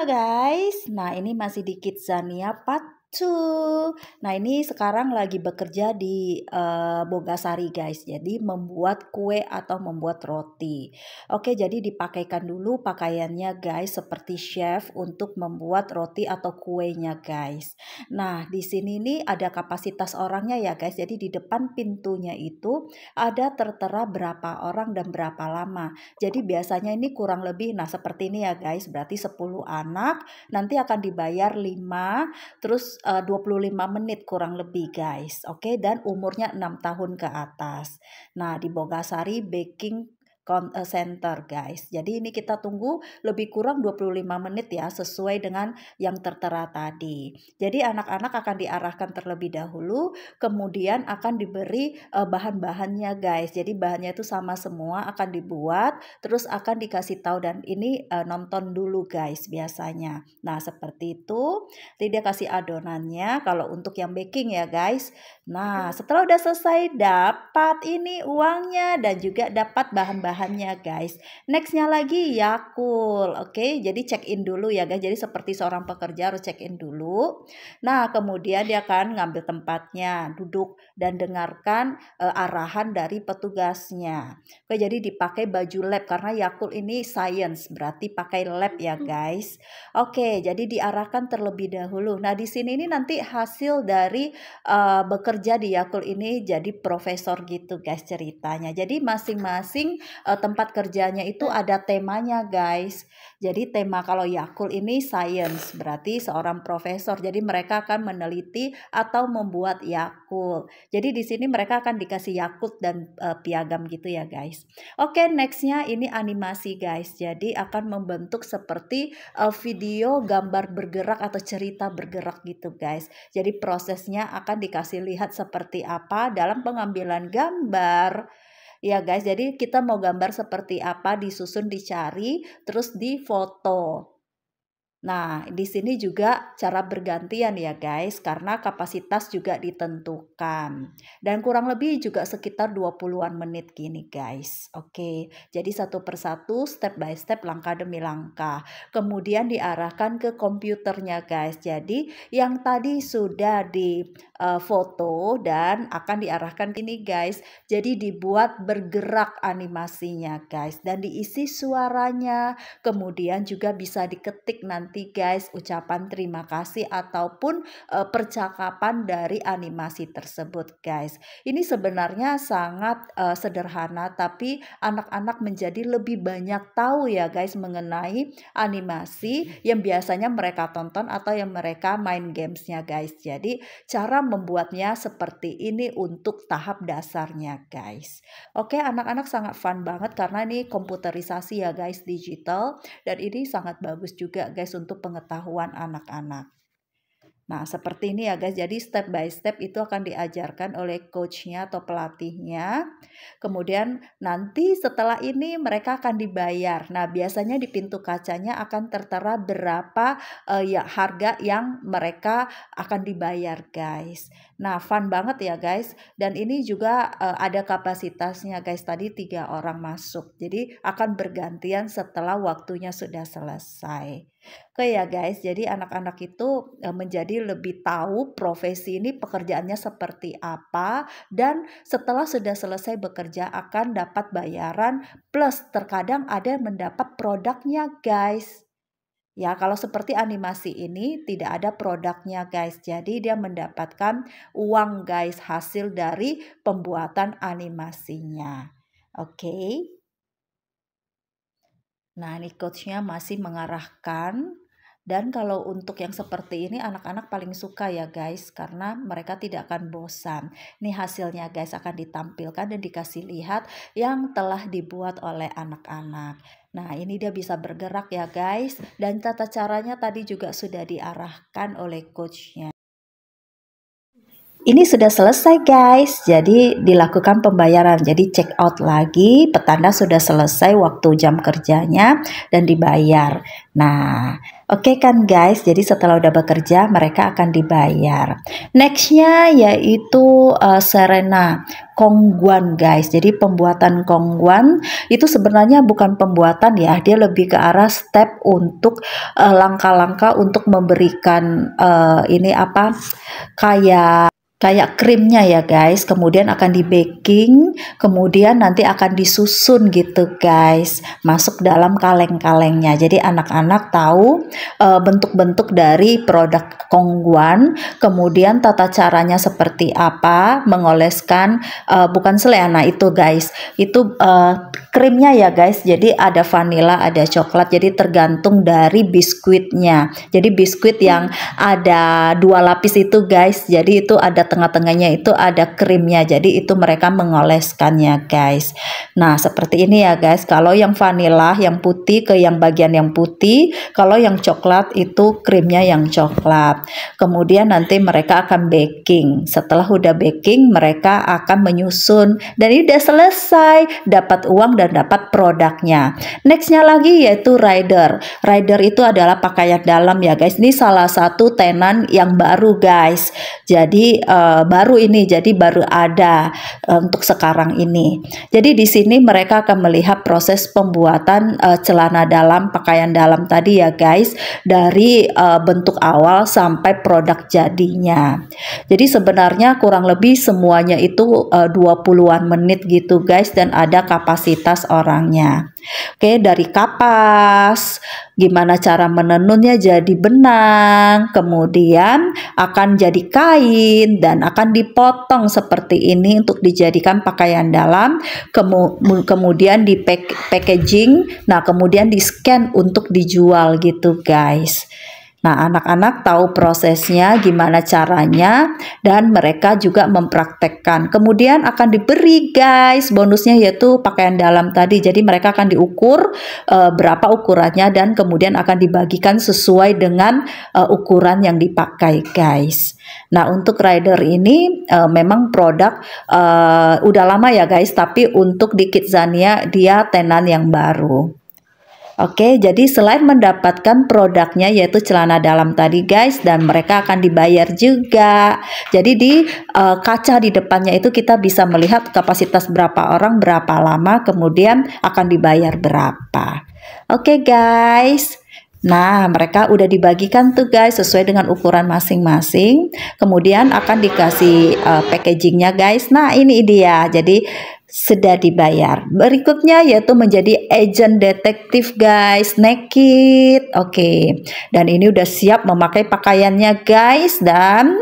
Guys, nah ini masih di Kidzania Part 2. Nah ini sekarang lagi bekerja di Bogasari guys. Jadi membuat kue atau membuat roti. Oke, jadi dipakaikan dulu pakaiannya guys seperti chef untuk membuat roti atau kuenya guys. Nah di sini nih ada kapasitas orangnya ya guys. Jadi di depan pintunya itu ada tertera berapa orang dan berapa lama. Jadi biasanya ini kurang lebih, nah seperti ini ya guys, berarti 10 anak, nanti akan dibayar 5, terus 25 menit kurang lebih guys, oke, dan umurnya 6 tahun ke atas. Nah di Bogasari Baking Center guys. Jadi ini kita tunggu lebih kurang 25 menit ya, sesuai dengan yang tertera tadi. Jadi anak-anak akan diarahkan terlebih dahulu, kemudian akan diberi bahan-bahannya guys. Jadi bahannya itu sama semua, akan dibuat, terus akan dikasih tahu, dan ini nonton dulu guys biasanya. Nah seperti itu, jadi dia kasih adonannya kalau untuk yang baking ya guys. Nah setelah udah selesai dapat ini uangnya dan juga dapat bahan-bahannya guys. Nextnya lagi Yakult, oke, jadi check in dulu ya guys. Jadi seperti seorang pekerja harus check in dulu. Nah kemudian dia akan ngambil tempatnya, duduk dan dengarkan arahan dari petugasnya. Oke, jadi dipakai baju lab karena Yakult ini science, berarti pakai lab ya guys. Oke, jadi diarahkan terlebih dahulu. Nah di sini ini nanti hasil dari bekerja di Yakult ini jadi profesor gitu guys ceritanya. Jadi masing-masing tempat kerjanya itu ada temanya guys. Jadi tema kalau Yakult ini science, berarti seorang profesor. Jadi mereka akan meneliti atau membuat Yakult. Jadi di sini mereka akan dikasih Yakult dan piagam gitu ya guys. Oke, nextnya ini animasi guys. Jadi akan membentuk seperti video gambar bergerak atau cerita bergerak gitu guys. Jadi prosesnya akan dikasih lihat seperti apa dalam pengambilan gambar. Ya guys, jadi kita mau gambar seperti apa disusun, dicari, terus difoto. Nah, di sini juga cara bergantian ya guys, karena kapasitas juga ditentukan. Dan kurang lebih juga sekitar 20-an menit gini guys. Oke, jadi satu persatu, step by step, langkah demi langkah. Kemudian diarahkan ke komputernya guys. Jadi yang tadi sudah di foto dan akan diarahkan ini guys. Jadi dibuat bergerak animasinya guys. Dan diisi suaranya. Kemudian juga bisa diketik nanti guys ucapan terima kasih ataupun percakapan dari animasi tersebut guys. Ini sebenarnya sangat sederhana, tapi anak-anak menjadi lebih banyak tahu ya guys mengenai animasi yang biasanya mereka tonton atau yang mereka main gamesnya guys. Jadi cara membuatnya seperti ini untuk tahap dasarnya guys. Oke, anak-anak sangat fun banget karena ini komputerisasi ya guys, digital, dan ini sangat bagus juga guys untuk pengetahuan anak-anak. Nah seperti ini ya guys, jadi step by step itu akan diajarkan oleh coachnya atau pelatihnya. Kemudian nanti setelah ini mereka akan dibayar. Nah biasanya di pintu kacanya akan tertera berapa ya harga yang mereka akan dibayar guys. Nah fun banget ya guys, dan ini juga ada kapasitasnya guys, tadi 3 orang masuk. Jadi akan bergantian setelah waktunya sudah selesai. Oke ya guys, jadi anak-anak itu menjadi lebih tahu profesi ini pekerjaannya seperti apa, dan setelah sudah selesai bekerja akan dapat bayaran, plus terkadang ada yang mendapat produknya guys. Ya, kalau seperti animasi ini tidak ada produknya guys. Jadi dia mendapatkan uang guys, hasil dari pembuatan animasinya. Oke. Nah, ini coachnya masih mengarahkan. Dan kalau untuk yang seperti ini anak-anak paling suka ya guys, karena mereka tidak akan bosan. Ini hasilnya guys akan ditampilkan dan dikasih lihat yang telah dibuat oleh anak-anak. Nah ini dia bisa bergerak ya guys, dan tata caranya tadi juga sudah diarahkan oleh coachnya. Ini sudah selesai guys, jadi dilakukan pembayaran. Jadi check out lagi, petanda sudah selesai waktu jam kerjanya dan dibayar. Nah Oke kan guys, jadi setelah udah bekerja mereka akan dibayar. Nextnya yaitu Serena Kongguan guys. Jadi pembuatan Kongguan itu sebenarnya bukan pembuatan ya, dia lebih ke arah step untuk langkah-langkah untuk memberikan ini apa kayak krimnya ya guys, kemudian akan di baking, kemudian nanti akan disusun gitu guys, masuk dalam kaleng-kalengnya. Jadi anak-anak tahu bentuk-bentuk dari produk Kongguan, kemudian tata caranya seperti apa, mengoleskan bukan selai. Nah itu guys, itu krimnya ya guys, jadi ada vanilla, ada coklat, jadi tergantung dari biskuitnya. Jadi biskuit yang ada 2 lapis itu guys, jadi itu ada tengah-tengahnya itu ada krimnya, jadi itu mereka mengoleskannya guys. Nah seperti ini ya guys, kalau yang vanilla yang putih ke yang bagian yang putih, kalau yang coklat itu krimnya yang coklat. Kemudian nanti mereka akan baking, setelah udah baking mereka akan menyusun, dan ini udah selesai, dapat uang dan dapat produknya. Nextnya lagi yaitu rider. Rider itu adalah pakaian dalam ya guys, ini salah satu tenan yang baru guys, jadi baru ini, jadi baru ada untuk sekarang ini. Jadi di sini mereka akan melihat proses pembuatan celana dalam, pakaian dalam tadi ya guys, dari bentuk awal sampai produk jadinya. Jadi sebenarnya kurang lebih semuanya itu 20-an menit gitu guys, dan ada kapasitas orangnya. Oke, dari kapas, gimana cara menenunnya jadi benang, kemudian akan jadi kain dan akan dipotong seperti ini untuk dijadikan pakaian dalam, kemudian di packaging, nah kemudian di scan untuk dijual gitu guys. Nah, anak-anak tahu prosesnya, gimana caranya, dan mereka juga mempraktekkan. Kemudian akan diberi guys bonusnya yaitu pakaian dalam tadi. Jadi mereka akan diukur berapa ukurannya, dan kemudian akan dibagikan sesuai dengan ukuran yang dipakai guys. Nah untuk rider ini memang produk udah lama ya guys, tapi untuk di Kidzania dia tenan yang baru. Oke, jadi selain mendapatkan produknya yaitu celana dalam tadi guys, dan mereka akan dibayar juga. Jadi di kaca di depannya itu kita bisa melihat kapasitas berapa orang, berapa lama, kemudian akan dibayar berapa. Oke guys. Nah, mereka udah dibagikan tuh guys sesuai dengan ukuran masing-masing. Kemudian akan dikasih packagingnya guys. Nah, ini dia. Jadi sudah dibayar. Berikutnya yaitu menjadi agent detektif guys, naked. Oke. Dan ini udah siap memakai pakaiannya guys, dan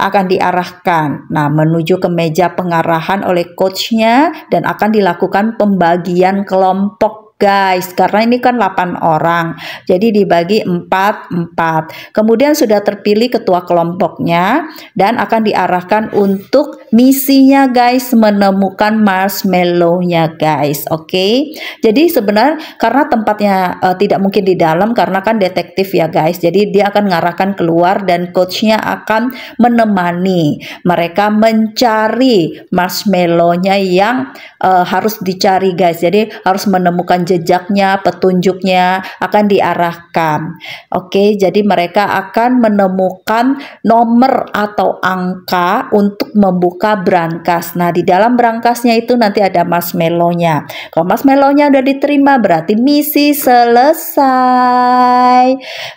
akan diarahkan menuju ke meja pengarahan oleh coachnya, dan akan dilakukan pembagian kelompok guys, karena ini kan 8 orang, jadi dibagi 4-4. Kemudian sudah terpilih ketua kelompoknya, dan akan diarahkan untuk misinya guys, menemukan marshmallow-nya guys. Oke. Jadi sebenarnya karena tempatnya tidak mungkin di dalam, karena kan detektif ya guys, jadi dia akan mengarahkan keluar, dan coachnya akan menemani mereka mencari marshmallow-nya yang harus dicari guys. Jadi harus menemukan jejaknya, petunjuknya akan diarahkan. Oke, jadi mereka akan menemukan nomor atau angka untuk membuka brankas. Nah, di dalam brankasnya itu nanti ada marshmallow-nya. Kalau marshmallow-nya udah diterima berarti misi selesai.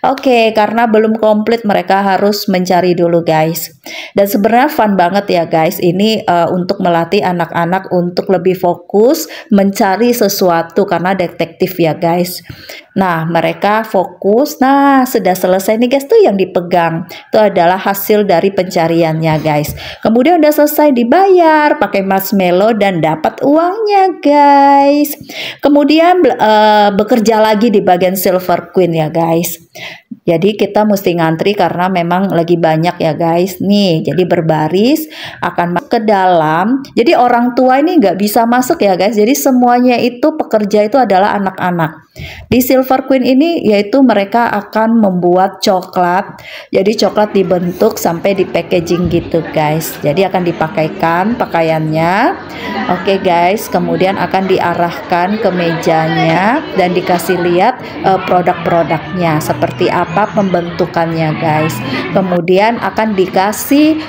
Oke, karena belum komplit mereka harus mencari dulu guys. Dan sebenarnya fun banget ya guys. Ini untuk melatih anak-anak untuk lebih fokus mencari sesuatu, karena detektif ya guys. Nah, mereka fokus. Nah, sudah selesai nih guys, tuh yang dipegang itu adalah hasil dari pencariannya guys. Kemudian udah selesai dibayar pakai marshmallow dan dapat uangnya guys. Kemudian bekerja lagi di bagian Silver Queen ya guys. Jadi kita mesti ngantri karena memang lagi banyak ya guys nih. Jadi berbaris akan masuk ke dalam. Jadi orang tua ini nggak bisa masuk ya guys. Jadi semuanya itu pekerja itu adalah anak-anak. Di Silver Queen ini yaitu mereka akan membuat coklat. Jadi coklat dibentuk sampai di packaging gitu guys. Jadi akan dipakaikan pakaiannya. Oke guys, kemudian akan diarahkan ke mejanya dan dikasih lihat produk-produknya seperti apa beserta pembentukannya guys. Kemudian akan dikasih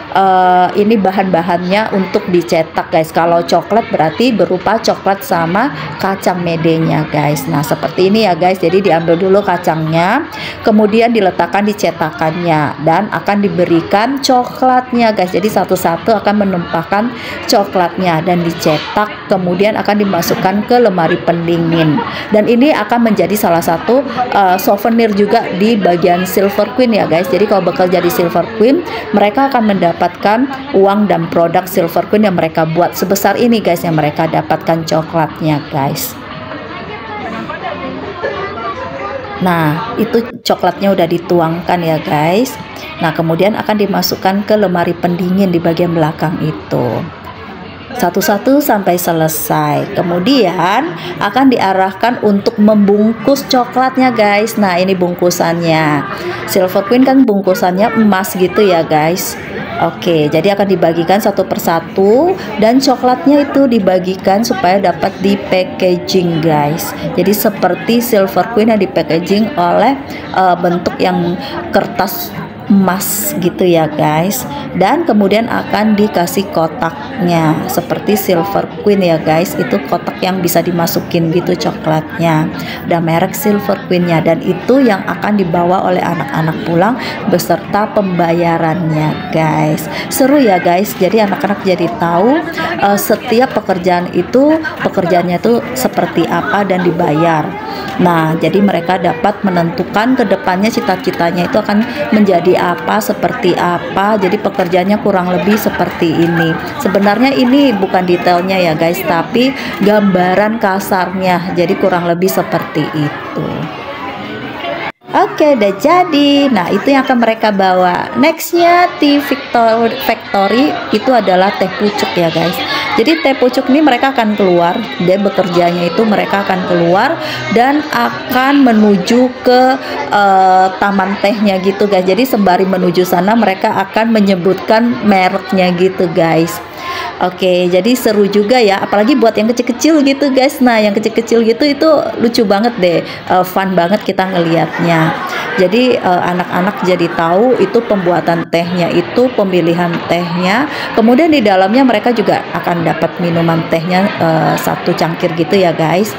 ini bahan-bahannya untuk dicetak guys. Kalau coklat berarti berupa coklat sama kacang medenya guys. Nah seperti ini ya guys. Jadi diambil dulu kacangnya, kemudian diletakkan di cetakannya dan akan diberikan coklatnya guys. Jadi satu-satu akan menumpahkan coklatnya dan dicetak, kemudian akan dimasukkan ke lemari pendingin. Dan ini akan menjadi salah satu souvenir juga di bagian Silver Queen ya guys. Jadi kalau bekerja di Silver Queen, mereka akan mendapatkan uang dan produk Silver Queen yang mereka buat sebesar ini guys, yang mereka dapatkan coklatnya guys. Nah itu coklatnya udah dituangkan ya guys. Nah kemudian akan dimasukkan ke lemari pendingin di bagian belakang itu, satu-satu sampai selesai. Kemudian akan diarahkan untuk membungkus coklatnya guys. Nah ini bungkusannya. Silver Queen kan bungkusannya emas gitu ya guys. Oke, jadi akan dibagikan satu persatu dan coklatnya itu dibagikan supaya dapat di packaging guys. Jadi seperti Silver Queen yang di packaging oleh bentuk yang kertas emas gitu ya guys. Dan kemudian akan dikasih kotaknya seperti Silver Queen ya guys. Itu kotak yang bisa dimasukin gitu coklatnya, dan merek Silver Queennya, dan itu yang akan dibawa oleh anak-anak pulang beserta pembayarannya guys. Seru ya guys. Jadi anak-anak jadi tahu setiap pekerjaan itu pekerjaannya itu seperti apa dan dibayar. Nah jadi mereka dapat menentukan ke depannya cita-citanya itu akan menjadi apa, seperti apa. Jadi pekerjaannya kurang lebih seperti ini. Sebenarnya ini bukan detailnya ya guys, tapi gambaran kasarnya. Jadi kurang lebih seperti itu. Oke, udah jadi. Nah itu yang akan mereka bawa. Nextnya Tea Factory itu adalah teh pucuk ya guys. Jadi teh pucuk ini mereka akan keluar, dan bekerjanya itu mereka akan keluar dan akan menuju ke taman tehnya gitu guys. Jadi sembari menuju sana mereka akan menyebutkan mereknya gitu guys. Oke, jadi seru juga ya, apalagi buat yang kecil-kecil gitu guys. Nah yang kecil-kecil gitu itu lucu banget deh, fun banget kita ngelihatnya. Jadi anak-anak jadi tahu itu pembuatan tehnya, itu pemilihan tehnya. Kemudian di dalamnya mereka juga akan dapat minuman tehnya satu cangkir gitu ya guys.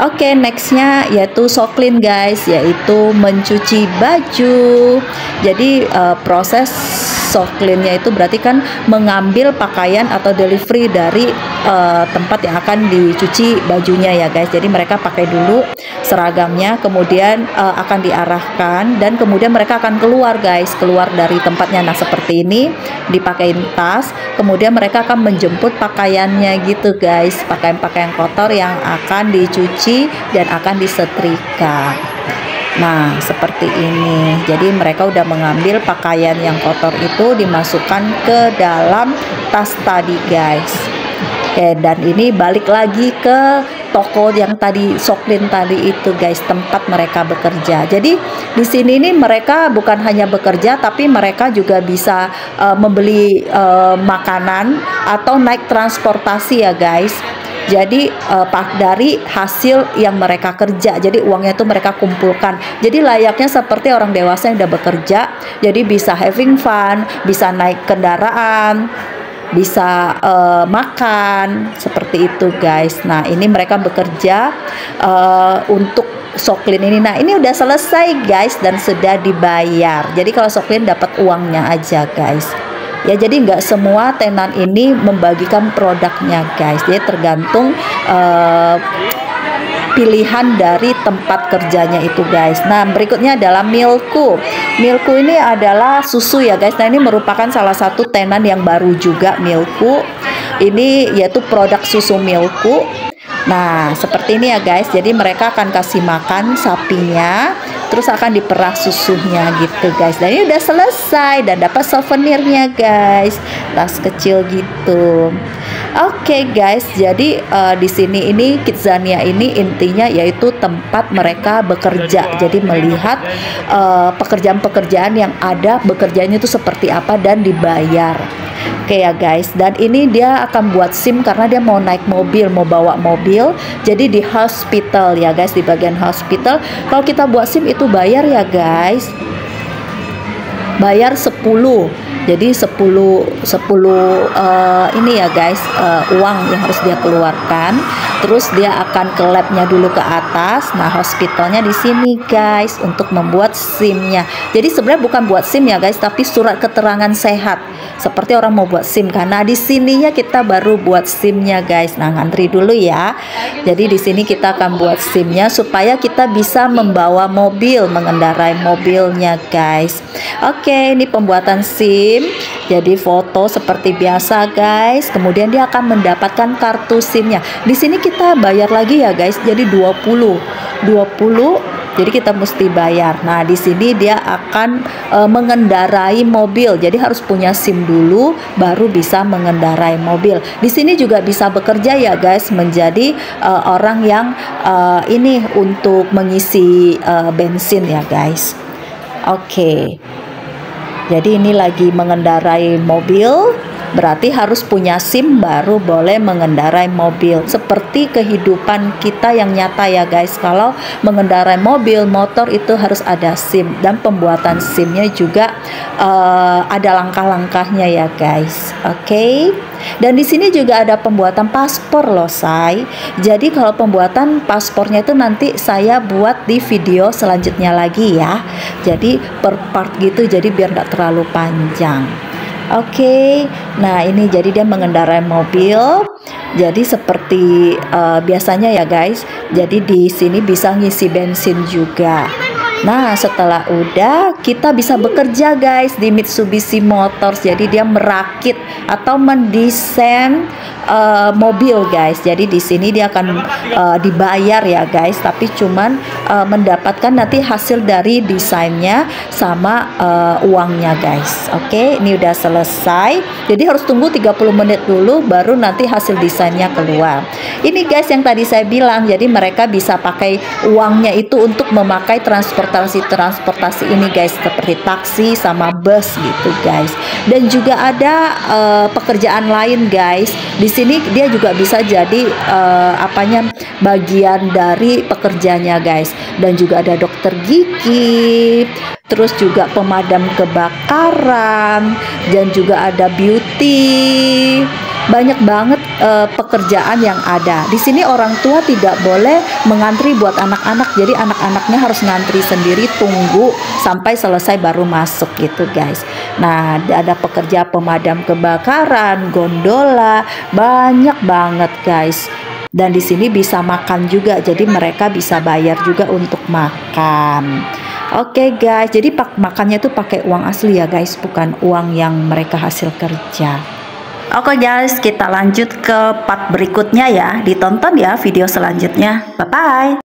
Oke, nextnya yaitu soklin guys, yaitu mencuci baju. Jadi proses soklinnya itu berarti kan mengambil pakaian atau delivery dari tempat yang akan dicuci bajunya ya guys. Jadi mereka pakai dulu seragamnya, kemudian akan diarahkan dan kemudian mereka akan keluar guys, keluar dari tempatnya. Nah seperti ini, dipakein tas, kemudian mereka akan menjemput pakaiannya gitu guys, pakaian-pakaian kotor yang akan dicuci dan akan disetrika. Nah seperti ini. Jadi mereka udah mengambil pakaian yang kotor itu dimasukkan ke dalam tas tadi guys. Oke, dan ini balik lagi ke toko yang tadi soklin tadi itu guys, tempat mereka bekerja. Jadi di sini nih mereka bukan hanya bekerja, tapi mereka juga bisa membeli makanan atau naik transportasi ya guys. Jadi dari hasil yang mereka kerja, jadi uangnya itu mereka kumpulkan. Jadi layaknya seperti orang dewasa yang udah bekerja, jadi bisa having fun, bisa naik kendaraan, bisa makan, seperti itu guys. Nah ini mereka bekerja untuk soklin ini. Nah ini udah selesai guys dan sudah dibayar. Jadi kalau soklin dapat uangnya aja guys. Ya jadi nggak semua tenan ini membagikan produknya guys. Jadi tergantung pilihan dari tempat kerjanya itu guys. Nah berikutnya adalah Milku. Milku ini adalah susu ya guys. Nah ini merupakan salah satu tenan yang baru juga, Milku. Ini yaitu produk susu Milku. Nah seperti ini ya guys. Jadi mereka akan kasih makan sapinya, terus akan diperah susunya gitu guys. Dan ini udah selesai dan dapat souvenirnya guys, tas kecil gitu. Oke guys, jadi di sini ini Kidzania ini intinya yaitu tempat mereka bekerja. Jadi melihat pekerjaan-pekerjaan yang ada, bekerjanya itu seperti apa dan dibayar. Oke ya guys, dan ini dia akan buat SIM karena dia mau naik mobil, mau bawa mobil. Jadi di hospital ya guys, di bagian hospital. Kalau kita buat SIM itu bayar ya guys. Bayar 10. Jadi 10 ini ya guys, uang yang harus dia keluarkan. Terus dia akan ke labnya dulu ke atas. Nah, hospitalnya di sini guys untuk membuat SIM-nya. Jadi sebenarnya bukan buat SIM ya guys, tapi surat keterangan sehat. Seperti orang mau buat SIM. Karena di sininya kita baru buat SIM-nya guys. Nah, ngantri dulu ya. Jadi di sini kita akan buat SIM-nya supaya kita bisa membawa mobil, mengendarai mobilnya guys. Oke, ini pembuatan SIM. Jadi foto seperti biasa guys. Kemudian dia akan mendapatkan kartu SIM-nya. Di sini kita bayar lagi ya guys. Jadi 20. Jadi kita mesti bayar. Nah, di sini dia akan mengendarai mobil. Jadi harus punya SIM dulu baru bisa mengendarai mobil. Di sini juga bisa bekerja ya guys, menjadi orang yang ini untuk mengisi bensin ya guys. Oke. Jadi ini lagi mengendarai mobil, berarti harus punya SIM baru boleh mengendarai mobil. Seperti kehidupan kita yang nyata ya guys. Kalau mengendarai mobil, motor itu harus ada SIM. Dan pembuatan SIM-nya juga ada langkah-langkahnya ya guys. Oke. Dan di sini juga ada pembuatan paspor loh say. Jadi kalau pembuatan paspornya itu nanti saya buat di video selanjutnya lagi ya. Jadi per part gitu, jadi biar nggak terlalu panjang. Oke, nah ini jadi dia mengendarai mobil. Jadi seperti biasanya ya guys. Jadi di sini bisa ngisi bensin juga. Nah, setelah udah kita bisa bekerja guys di Mitsubishi Motors. Jadi dia merakit atau mendesain mobil guys. Jadi di sini dia akan dibayar ya guys, tapi cuman mendapatkan nanti hasil dari desainnya sama uangnya guys. Oke, ini udah selesai. Jadi harus tunggu 30 menit dulu baru nanti hasil desainnya keluar. Ini guys yang tadi saya bilang, jadi mereka bisa pakai uangnya itu untuk memakai transportasi ini guys, seperti taksi sama bus gitu guys. Dan juga ada pekerjaan lain guys. Di sini dia juga bisa jadi bagian dari pekerjanya guys. Dan juga ada dokter gigi, terus juga pemadam kebakaran, dan juga ada beauty. Banyak banget pekerjaan yang ada. Di sini orang tua tidak boleh mengantri buat anak-anak. Jadi anak-anaknya harus ngantri sendiri, tunggu sampai selesai baru masuk gitu guys. Nah, ada pekerja pemadam kebakaran, gondola, banyak banget guys. Dan di sini bisa makan juga. Jadi mereka bisa bayar juga untuk makan. Oke guys, jadi makannya tuh pakai uang asli ya guys, bukan uang yang mereka hasil kerja. Oke guys, kita lanjut ke part berikutnya ya. Ditonton ya video selanjutnya. Bye-bye.